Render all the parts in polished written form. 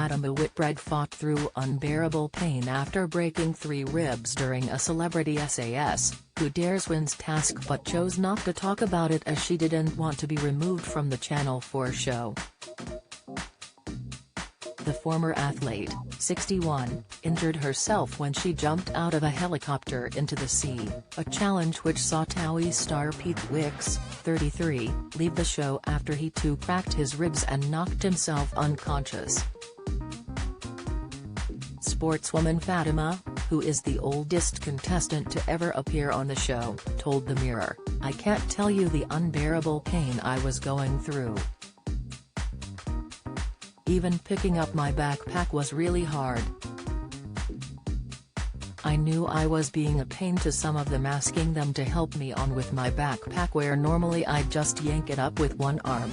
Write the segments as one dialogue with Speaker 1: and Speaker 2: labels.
Speaker 1: Fatima Whitbread fought through unbearable pain after breaking 3 ribs during a Celebrity SAS, Who Dares Wins task, but chose not to talk about it as she didn't want to be removed from the Channel 4 show. The former athlete, 61, injured herself when she jumped out of a helicopter into the sea, a challenge which saw TOWIE star Pete Wicks, 33, leave the show after he too cracked his ribs and knocked himself unconscious. Sportswoman Fatima, who is the oldest contestant to ever appear on the show, told The Mirror, "I can't tell you the unbearable pain I was going through. Even picking up my backpack was really hard. I knew I was being a pain to some of them, asking them to help me on with my backpack where normally I'd just yank it up with one arm.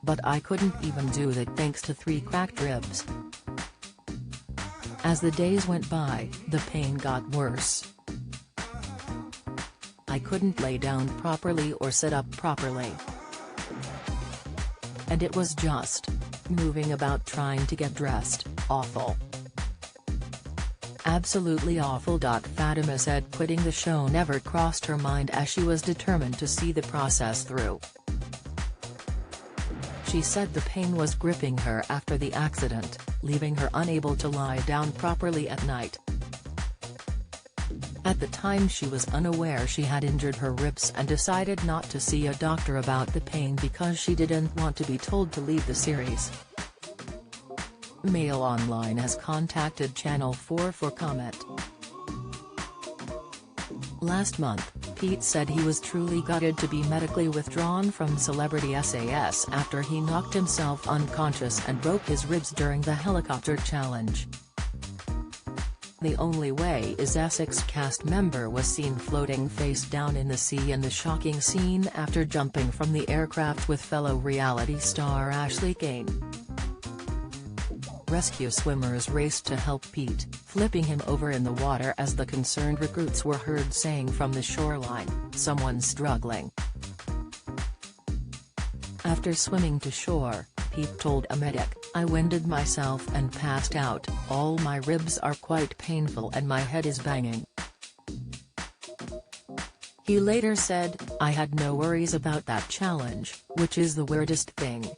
Speaker 1: But I couldn't even do that thanks to 3 cracked ribs. As the days went by, the pain got worse. I couldn't lay down properly or sit up properly. And it was just moving about trying to get dressed, awful. Absolutely awful." Fatima said quitting the show never crossed her mind as she was determined to see the process through. She said the pain was gripping her after the accident, leaving her unable to lie down properly at night. At the time she was unaware she had injured her ribs and decided not to see a doctor about the pain because she didn't want to be told to leave the series. Mail Online has contacted Channel 4 for comment. Last month, Pete said he was truly gutted to be medically withdrawn from Celebrity SAS after he knocked himself unconscious and broke his ribs during the helicopter challenge. The Only Way is Essex cast member was seen floating face down in the sea in the shocking scene after jumping from the aircraft with fellow reality star Ashley Cain. Rescue swimmers raced to help Pete, flipping him over in the water as the concerned recruits were heard saying from the shoreline, "Someone's struggling." After swimming to shore, Pete told a medic, "I winded myself and passed out, all my ribs are quite painful and my head is banging." He later said, "I had no worries about that challenge, which is the weirdest thing.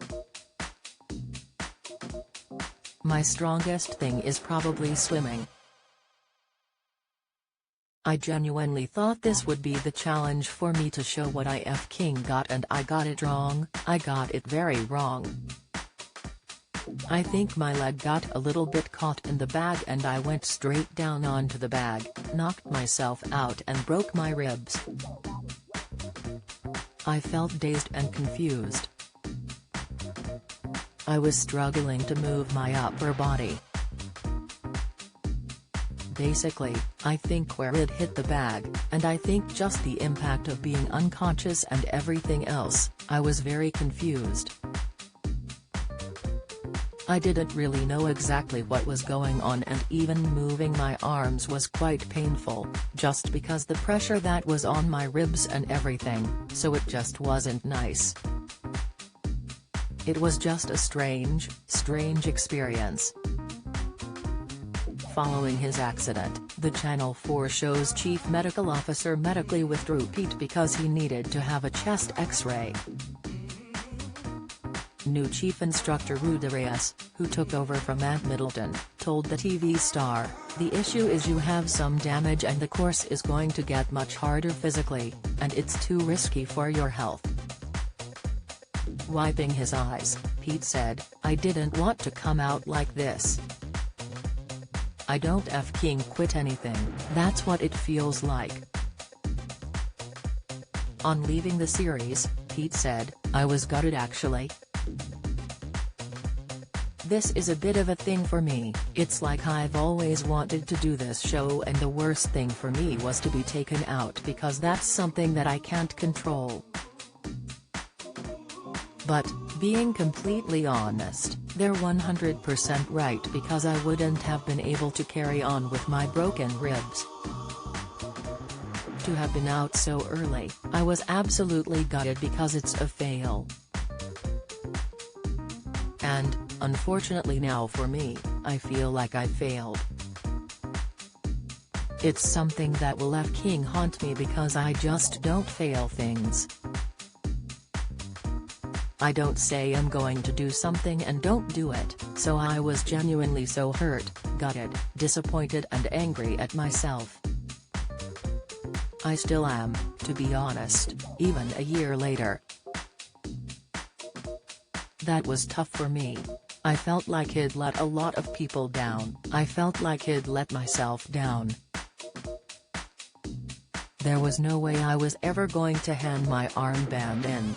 Speaker 1: My strongest thing is probably swimming. I genuinely thought this would be the challenge for me to show what I f***ing got, and I got it wrong, I got it very wrong. I think my leg got a little bit caught in the bag and I went straight down onto the bag, knocked myself out and broke my ribs. I felt dazed and confused. I was struggling to move my upper body. Basically, I think where it hit the bag, and I think just the impact of being unconscious and everything else, I was very confused. I didn't really know exactly what was going on, and even moving my arms was quite painful, just because the pressure that was on my ribs and everything, so it just wasn't nice. It was just a strange experience." Following his accident, the Channel 4 show's chief medical officer medically withdrew Pete because he needed to have a chest X-ray. New chief instructor Rudy Reyes, who took over from Ant Middleton, told the TV star, "The issue is you have some damage and the course is going to get much harder physically, and it's too risky for your health." Wiping his eyes, Pete said, "I didn't want to come out like this. I don't f***ing quit anything, that's what it feels like." On leaving the series, Pete said, "I was gutted actually. This is a bit of a thing for me, it's like I've always wanted to do this show, and the worst thing for me was to be taken out because that's something that I can't control. But, being completely honest, they're 100% right because I wouldn't have been able to carry on with my broken ribs. To have been out so early, I was absolutely gutted because it's a fail. And, Unfortunately now for me, I feel like I failed. It's something that will f***ing haunt me because I just don't fail things. I don't say I'm going to do something and don't do it, so I was genuinely so hurt, gutted, disappointed and angry at myself. I still am, to be honest, even a year later. That was tough for me. I felt like he'd let a lot of people down. I felt like he'd let myself down. There was no way I was ever going to hand my armband in.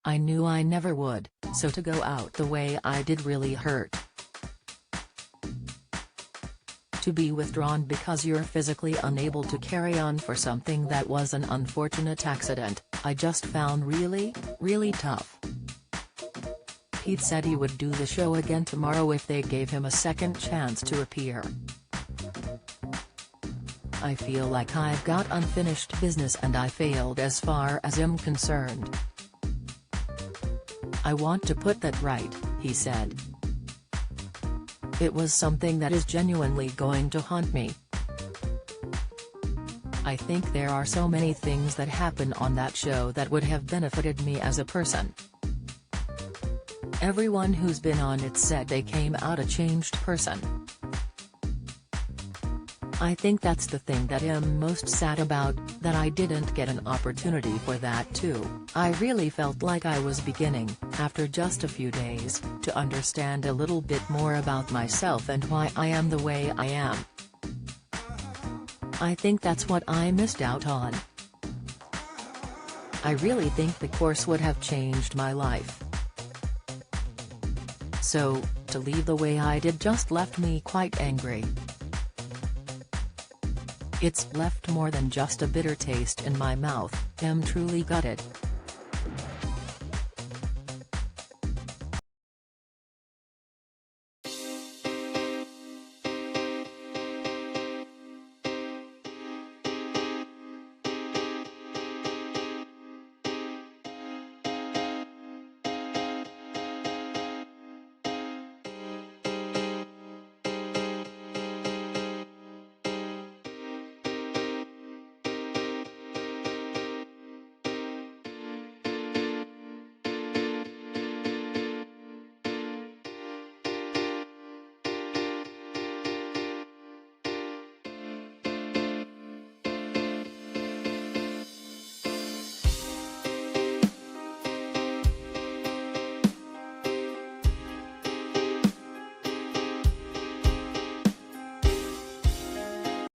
Speaker 1: I knew I never would, so to go out the way I did really hurt. To be withdrawn because you're physically unable to carry on for something that was an unfortunate accident, I just found really, really tough. Pete said he would do the show again tomorrow if they gave him a second chance to appear. I feel like I've got unfinished business and I failed as far as I'm concerned. I want to put that right, he said. It was something that is genuinely going to haunt me. I think there are so many things that happen on that show that would have benefited me as a person. Everyone who's been on it said they came out a changed person. I think that's the thing that I'm most sad about, that I didn't get an opportunity for that too. I really felt like I was beginning, after just a few days, to understand a little bit more about myself and why I am the way I am. I think that's what I missed out on. I really think the course would have changed my life. So, to leave the way I did just left me quite angry. It's left more than just a bitter taste in my mouth. I'm truly gutted.